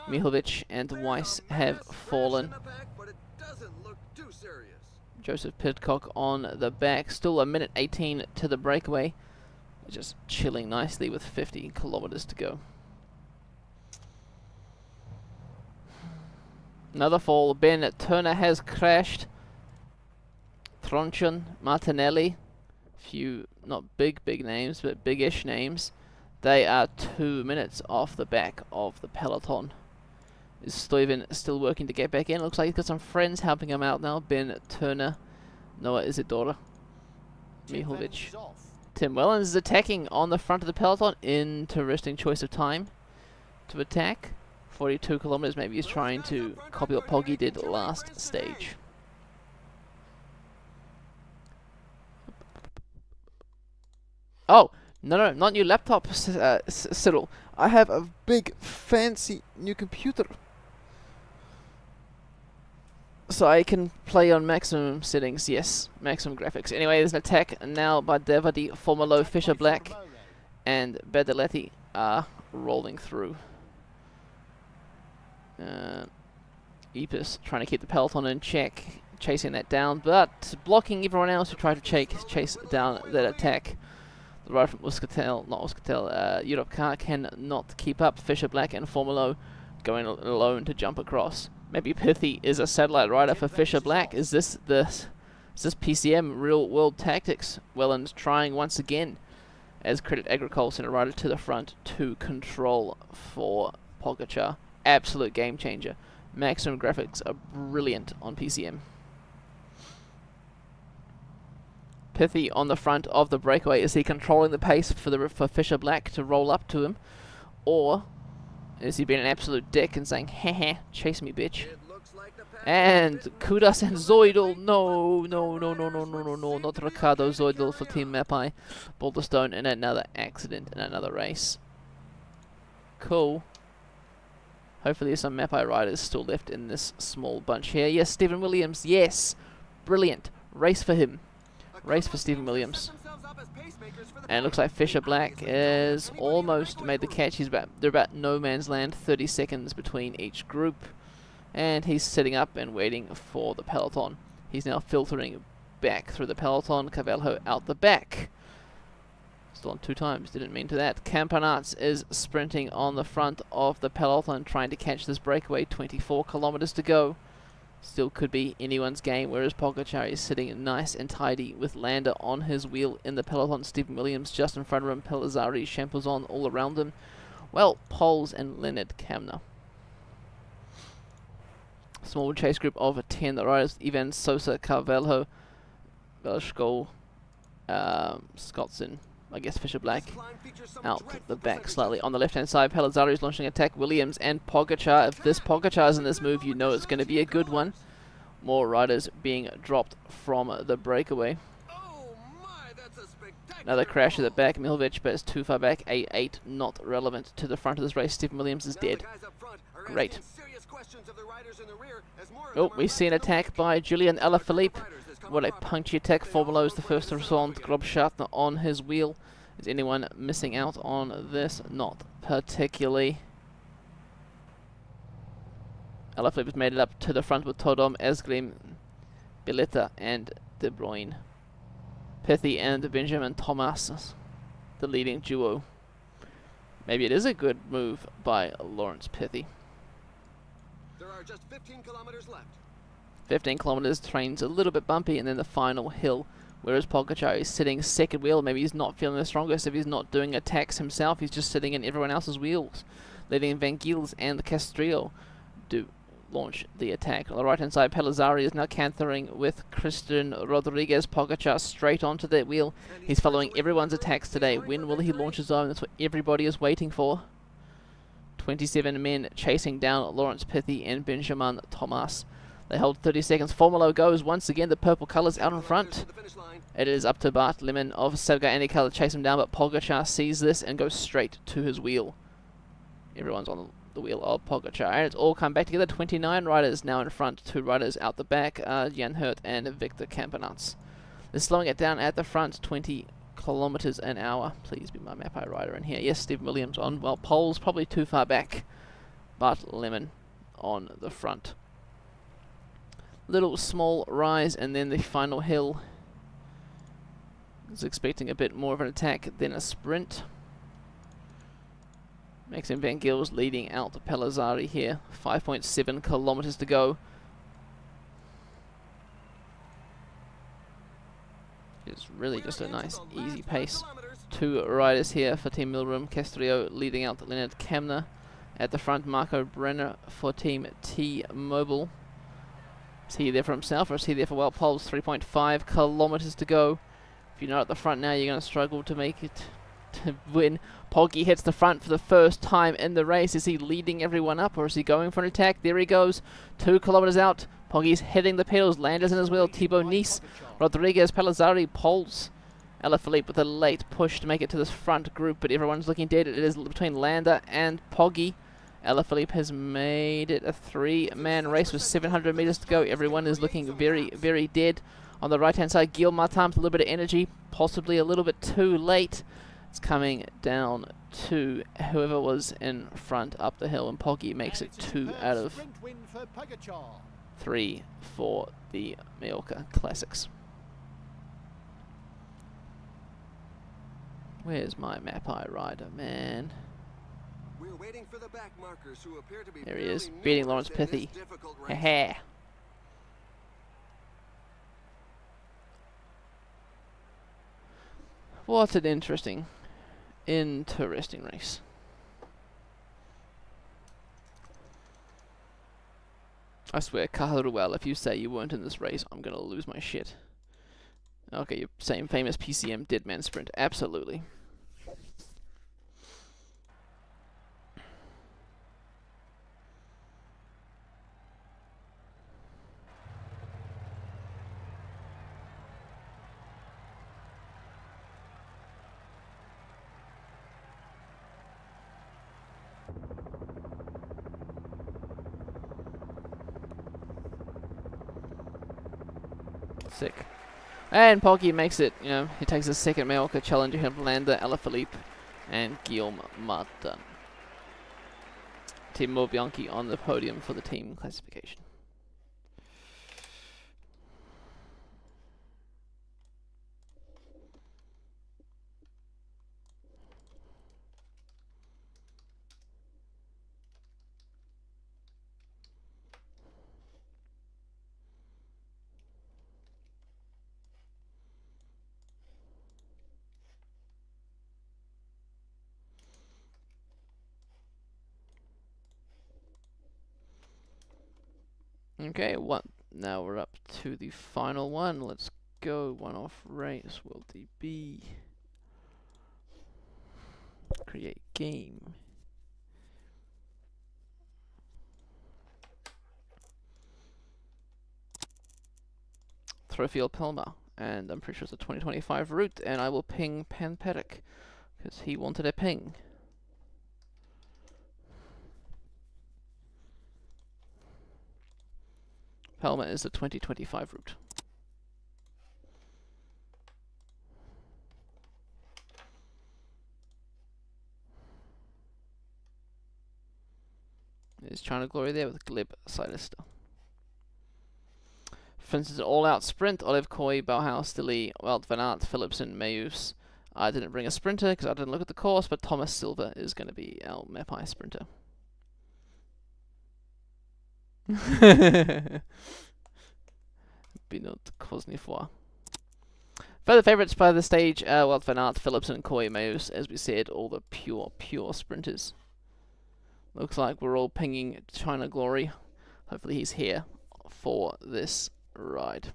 Mihlovic and Weiss have fallen. Joseph Pidcock on the back. Still a minute 18 to the breakaway. Just chilling nicely with 50 kilometers to go. Another fall. Ben Turner has crashed. Tronchon, Martinelli. Few, not big names, but big-ish names. They are 2 minutes off the back of the peloton. Is Stuyven still working to get back in? Looks like he's got some friends helping him out now. Ben Turner, Noah Isidora, Mihlovic. Tim Wellens is attacking on the front of the peloton. Interesting choice of time to attack. 42 kilometers. Maybe he's trying to copy what Poggy did last stage. Oh, no, not new laptop, Cyril. I have a big, fancy new computer. So I can play on maximum settings, yes, maximum graphics. Anyway, there's an attack now by Devadi, Formolo, Fisher Black, and Bedeletti are rolling through. Epis trying to keep the peloton in check, chasing that down, but blocking everyone else who tried to chase down that attack. The rider from Europe car cannot keep up. Fisher Black and Formolo going alone to jump across. Maybe Pithy is a satellite rider for Fisher Black. Is this PCM real world tactics? Wellens trying once again as Credit Agricole sent a rider to the front to control for Pogacar. Absolute game changer. Maximum graphics are brilliant on PCM. Pithy on the front of the breakaway. Is he controlling the pace for Fisher Black to roll up to him, or is he being an absolute dick and saying, "Heh, chase me, bitch"? And Kudas and Zoidel. No, not Ricardo Zoidel for Team Mapai. Boulderstone in another accident in another race. Cool. Hopefully there's some Mapai riders still left in this small bunch here. Yes, Stephen Williams. Yes. Brilliant. Race for him. Race for Stephen Williams. And it looks like Fisher Black has almost made the catch. They're about no man's land. 30 seconds between each group. And he's sitting up and waiting for the peloton. He's now filtering back through the peloton. Cavalho out the back. Still on 2 times, didn't mean to that. Campanarts is sprinting on the front of the peloton, trying to catch this breakaway. 24 kilometers to go. Still could be anyone's game, whereas Pogačar is sitting nice and tidy with Landa on his wheel in the peloton. Stephen Williams just in front of him, Pellizzari, Champuzon all around him. Well, Poles and Leonard Kamna. Small chase group of 10 riders. Ivan Sosa, Carvalho, Velskol, Scottson, I guess Fisher Black out the back slightly. On the left hand side, Pellizzari is launching attack. Williams and Pogačar. If this Pogačar is in this move, you know it's going to be a good one. More riders being dropped from the breakaway. Another crash at the back. Milvic, but it's too far back. A8 not relevant to the front of this race. Stephen Williams is dead. Great. Oh, we see an attack by Julian Alaphilippe. What a punchy attack. 4 below is the first to respond. Grobschartner on his wheel. Is anyone missing out on this? Not particularly. Alaphilippe has made it up to the front with Todom, Esgrim, Billetta and De Bruyne. Pithy and Benjamin Thomas, the leading duo. Maybe it is a good move by Lawrence Pithy. There are just 15 kilometers left. 15 kilometers, train's a little bit bumpy, and then the final hill, whereas Pogačar is sitting second wheel. Maybe he's not feeling the strongest if he's not doing attacks himself. He's just sitting in everyone else's wheels, letting Van Giels and Castrillo do launch the attack. On the right hand side, Pellizzari is now cantering with Christian Rodriguez. Pogačar straight onto that wheel. He's following everyone's attacks today. When will he launch his own? That's what everybody is waiting for. 27 men chasing down Lawrence Pithy and Benjamin Thomas. They hold 30 seconds. Formolo goes once again. The purple colours out in front. It is up to Bart Lemon of Sevga Andycar to chase him down, but Pogačar sees this and goes straight to his wheel. Everyone's on the wheel of Pogačar, and it's all come back together. 29 riders now in front, 2 riders out the back, Jan Hurt and Victor Campanarts. They're slowing it down at the front, 20 kilometers an hour. Please be my Mapai rider in here. Yes, Stephen Williams on. Well, Pole's probably too far back. Bart Lemon on the front. Little small rise, and then the final hill. I was expecting a bit more of an attack than a sprint. Maxim Van Giels leading out to Pellizzari here. 5.7 kilometers to go. It's really just a nice, easy pace. 2 riders here for Team Milram. Castrillo leading out to Leonard Kamna. At the front, Marco Brenner for Team T-Mobile. Is he there for himself, or is he there for Wild Poles? 3.5 kilometers to go. If you're not at the front now, you're going to struggle to make it to win. Poggy hits the front for the first time in the race. Is he leading everyone up, or is he going for an attack? There he goes. 2 kilometers out. Poggy's hitting the pedals. Landers in his wheel. Thibaut Nice, Rodriguez, Pellizzari, Poles. Alaphilippe with a late push to make it to this front group, but everyone's looking dead. It is between Landa and Poggy. Alaphilippe has made it a 3-man race with 700 meters to go. Everyone is looking very, very dead. On the right-hand side, Guillaume Martin with a little bit of energy, possibly a little bit too late. It's coming down to whoever was in front up the hill, and Poggy makes it 2 out of 3 for the Mallorca Classics. Where's my Mapai rider, man? We're waiting for the back markers who appear to be There he is, beating Lawrence Pithy. Ha. What an interesting race. I swear, Caharuel, if you say you weren't in this race, I'm gonna lose my shit. Okay, you're saying famous PCM dead man sprint. Absolutely. Sick. And Poggy makes it, you know, he takes his second Mallorca challenger, him Landa, Alaphilippe, and Guillaume Martin. Timo Bianchi on the podium for the team classification. Okay, now we're up to the final one. Let's go. One-off race. Will DB create game. Trofeo Palma, and I'm pretty sure it's a 2025 route, and I will ping Panpedic because he wanted a ping. Palma is the 2025 route. There's China Glory there with Gleb Sidister. For instance, an all-out sprint, Olive Coy, Bauhaus, Dilly, Welt Van Aert, Philipsen, Mayus. I didn't bring a sprinter because I didn't look at the course, but Thomas Silva is going to be our Mapai sprinter. Binot Kosnifoy. Further favourites by the stage, Welt Van Aert, Philipsen, Coy, Mayus, as we said, all the pure sprinters. Looks like we're all pinging China Glory. Hopefully he's here for this ride.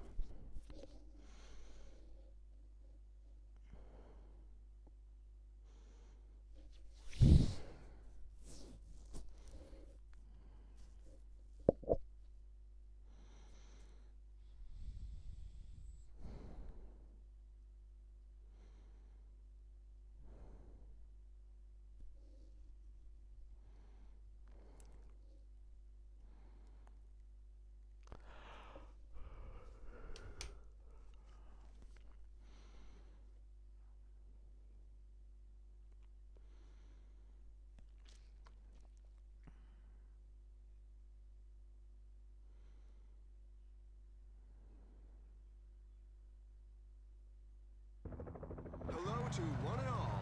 To one and all.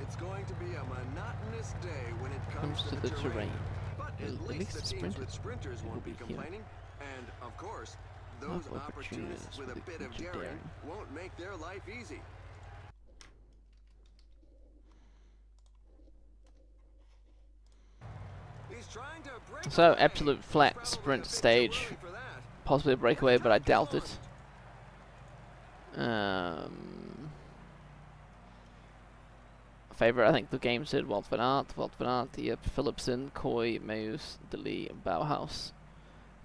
It's going to be a monotonous day when it comes to the terrain. But at least the teams with sprinters won't be complaining. And, of course, those opportunists with a bit of daring won't make their life easy. He's trying to break So, absolute flat sprint stage. Possibly a breakaway, but I doubt it. Favorite, I think the game said Welt Van Aert, yep, Philipsen, Coy, Mayus, Deli, Bauhaus.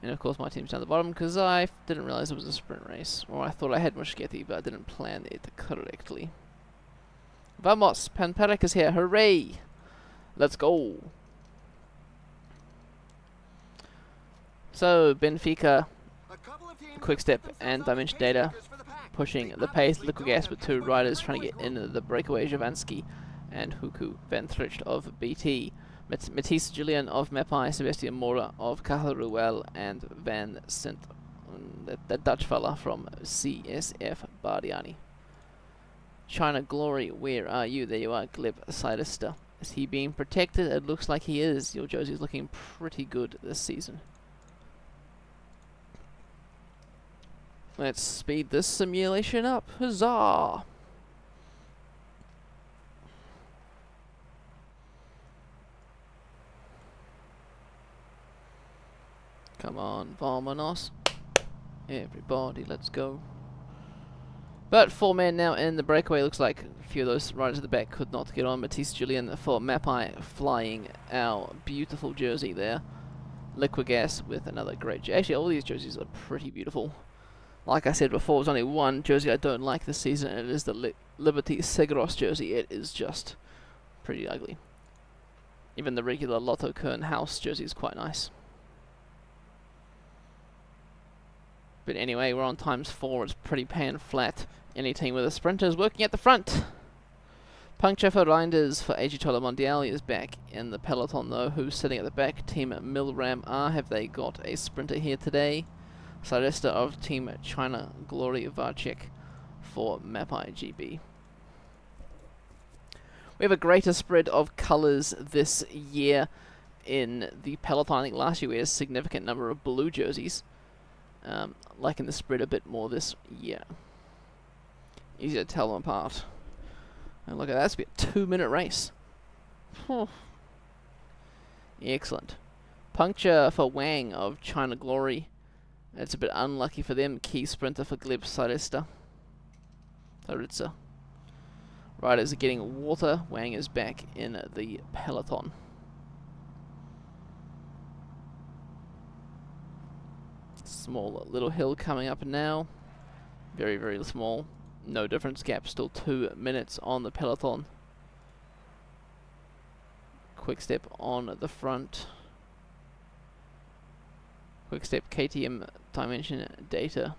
And of course my team's down the bottom because I didn't realize it was a sprint race. Or I thought I had Muschietti, but I didn't plan it correctly. Vamos, Panpedic is here, hooray! Let's go! So, Benfica, Quick Step and Dimension Data pushing the pace. Liquid Gas with two riders trying to get in the breakaway. Javansky and Huku Van Tricht of BT. Matisse Julian of Mapai, Sebastian Mora of Cajaruel, and Van Sint, that Dutch fella from CSF Bardiani. China Glory, where are you? There you are, Gleb Sidister. Is he being protected? It looks like he is. Your Josie's looking pretty good this season. Let's speed this simulation up. Huzzah! Come on, Vamonos. Everybody, let's go. But 4 men now in the breakaway. Looks like a few of those riders at the back could not get on. Matisse Julian for Mapai flying our beautiful jersey there. Liquid Gas with another great jersey. Actually, all these jerseys are pretty beautiful. Like I said before, there's only one jersey I don't like this season, and it is the Liberty Seguros jersey. It is just pretty ugly. Even the regular Lotto Kern House jersey is quite nice. But anyway, we're on ×4. It's pretty pan flat. Any team with a sprinter is working at the front. Puncture for Reinders for AG Tola Mondial is back in the peloton though. Who's sitting at the back? Team Milram R. Have they got a sprinter here today? Saresta of Team China Glory Varchek for Mapai GB. We have a greater spread of colours this year in the peloton. I think last year we had a significant number of blue jerseys. Liking the spread a bit more this year. Easy to tell them apart. And look at that, that's a 2-minute race. Excellent. Puncture for Wang of China Glory. It's a bit unlucky for them. Key sprinter for Gleb Saritsa. Riders are getting water. Wang is back in the peloton. Small little hill coming up now. Very, very small. No difference. Gap still 2 minutes on the peloton. Quick step on the front. Quick step KTM dimension data.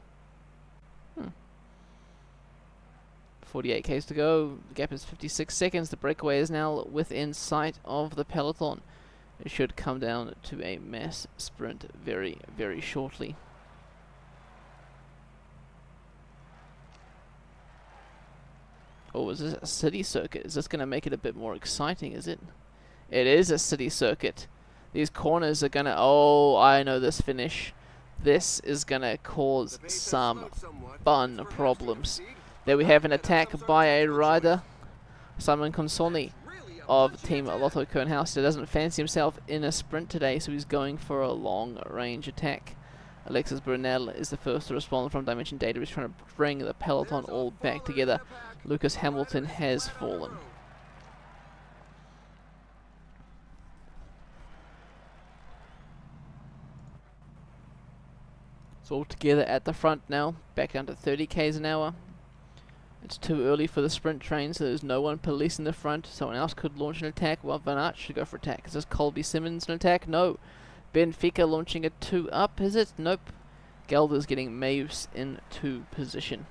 48 k's to go. The gap is 56 seconds. The breakaway is now within sight of the peloton. It should come down to a mass sprint very, very shortly. Oh, is this a city circuit? Is this going to make it a bit more exciting, is it? It is a city circuit. These corners are going to... Oh, I know this finish. This is going to cause some fun problems. There we have an attack by a rider, Simon Consoni of Team Lotto Kernhouse. He doesn't fancy himself in a sprint today, so he's going for a long-range attack. Alexis Brunel is the first to respond from Dimension Data. He's trying to bring the peloton all back together. Lucas Hamilton has fallen. It's all together at the front now, back down to 30 k's an hour. It's too early for the sprint train, so there's no one policing the front. Someone else could launch an attack. Well, Van Aert should go for attack. Is this Colby Simmons an attack? No. Benfica launching a 2 up, is it? Nope. Gelder's getting Maves into position.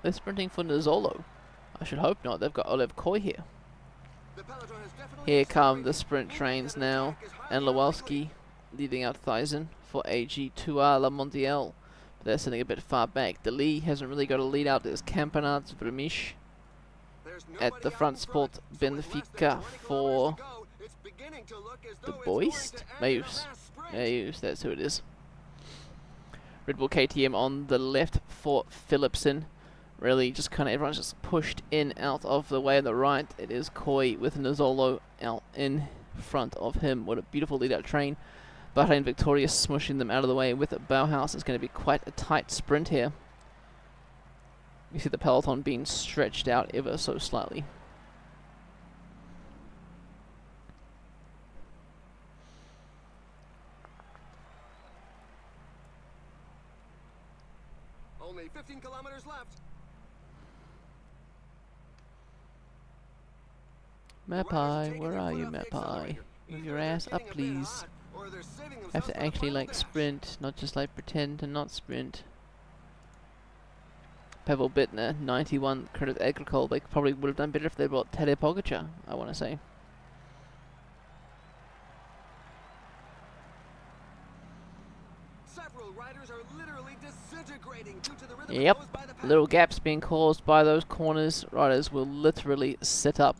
They're sprinting for Nizzolo. I should hope not. They've got Olev Koy here. Here come the sprint trains now. And Lewalski leading out Thyssen for AG2R La Mondiale. They're sitting a bit far back. De Lee hasn't really got a lead out. There's Campenaerts, Vermisch. At the front spot, Benfica for the Boist? Maus, that's who it is. Red Bull KTM on the left for Philipsen. Really, just kind of everyone's just pushed in out of the way on the right. It is Koy with Nizzolo out in front of him. What a beautiful lead-out train. Bahrain Victoria smushing them out of the way with Bauhaus. It's going to be quite a tight sprint here. You see the peloton being stretched out ever so slightly. Only 15 kilometers left. Mapai, where are you, Mapai? Move your ass up, please. Have to actually like sprint, not just like pretend to not sprint. Pavel Bittner, 91 credit Agricole. They probably would have done better if they brought Tadej Pogačar, I want to say. Several riders are literally disintegrating due to the rhythm Yep, imposed by the pack. little gaps being caused by those corners. Riders will literally sit up.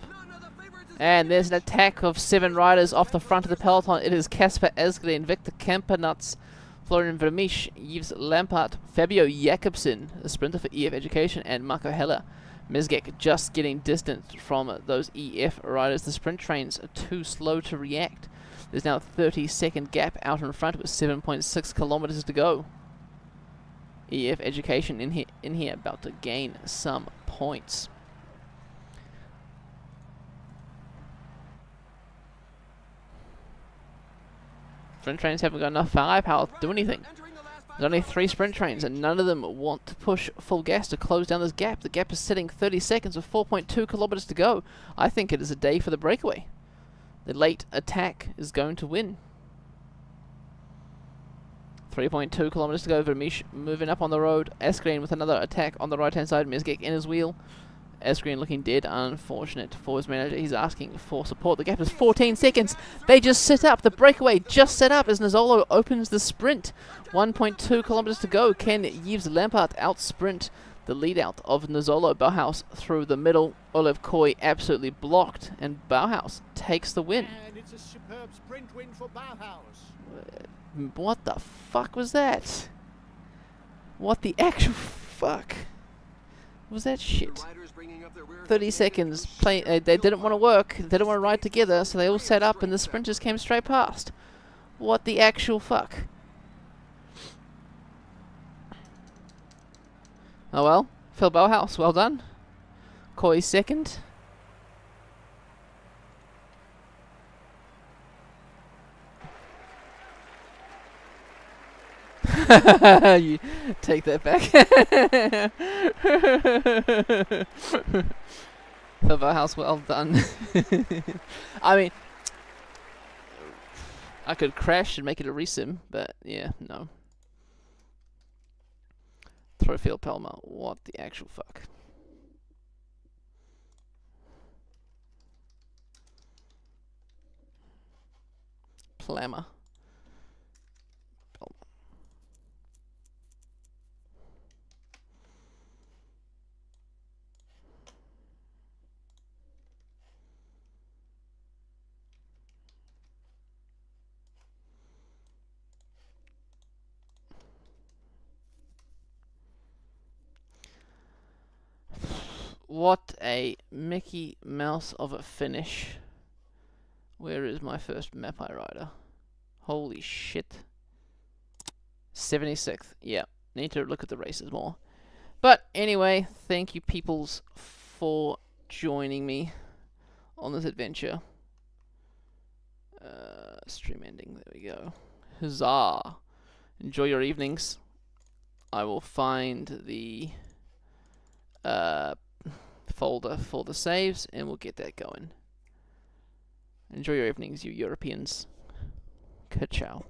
And there's an attack of 7 riders off the front of the peloton. It is Casper Asgreen, Victor Campenaerts, Florian Vermisch, Yves Lampard, Fabio Jakobsen, a sprinter for EF Education, and Marco Heller. Mezgec just getting distanced from those EF riders. The sprint trains are too slow to react. There's now a 30-second gap out in front with 7.6 kilometers to go. EF Education in here about to gain some points. Sprint trains haven't got enough firepower to do anything. There's only 3 sprint trains and none of them want to push full gas to close down this gap. The gap is sitting 30 seconds with 4.2 kilometers to go. I think it is a day for the breakaway. The late attack is going to win. 3.2 kilometers to go. Vermisch moving up on the road. Asgreen with another attack on the right hand side. Mezgec in his wheel. Asgreen looking dead, unfortunate for his manager. He's asking for support. The gap is 14 seconds. They just set up. The breakaway just set up as Nizzolo opens the sprint. 1.2 kilometers to go. Can Yves Lampard out-sprint the lead-out of Nizzolo? Bauhaus through the middle. Olev Koy absolutely blocked, and Bauhaus takes the win. And it's a superb sprint win for Bauhaus. What the fuck was that? What the actual fuck was that shit? bringing up their rear 30 seconds. They didn't want to work. They didn't want to ride together, so they all set up, and the sprinters came straight past. What the actual fuck? Oh well. Phil Bauhaus, well done. Koi second. You take that back. Phil Bauhaus, well done. I mean, I could crash and make it a resim, but yeah, no. Trofeo Palma, what the actual fuck? Palma. What a Mickey Mouse of a finish. Where is my first Mapai rider? Holy shit. 76th. Yeah, need to look at the races more. But anyway, thank you peoples for joining me on this adventure. Stream ending, there we go. Huzzah! Enjoy your evenings. I will find the folder for the saves and we'll get that going. Enjoy your evenings, you Europeans. Ka-chow.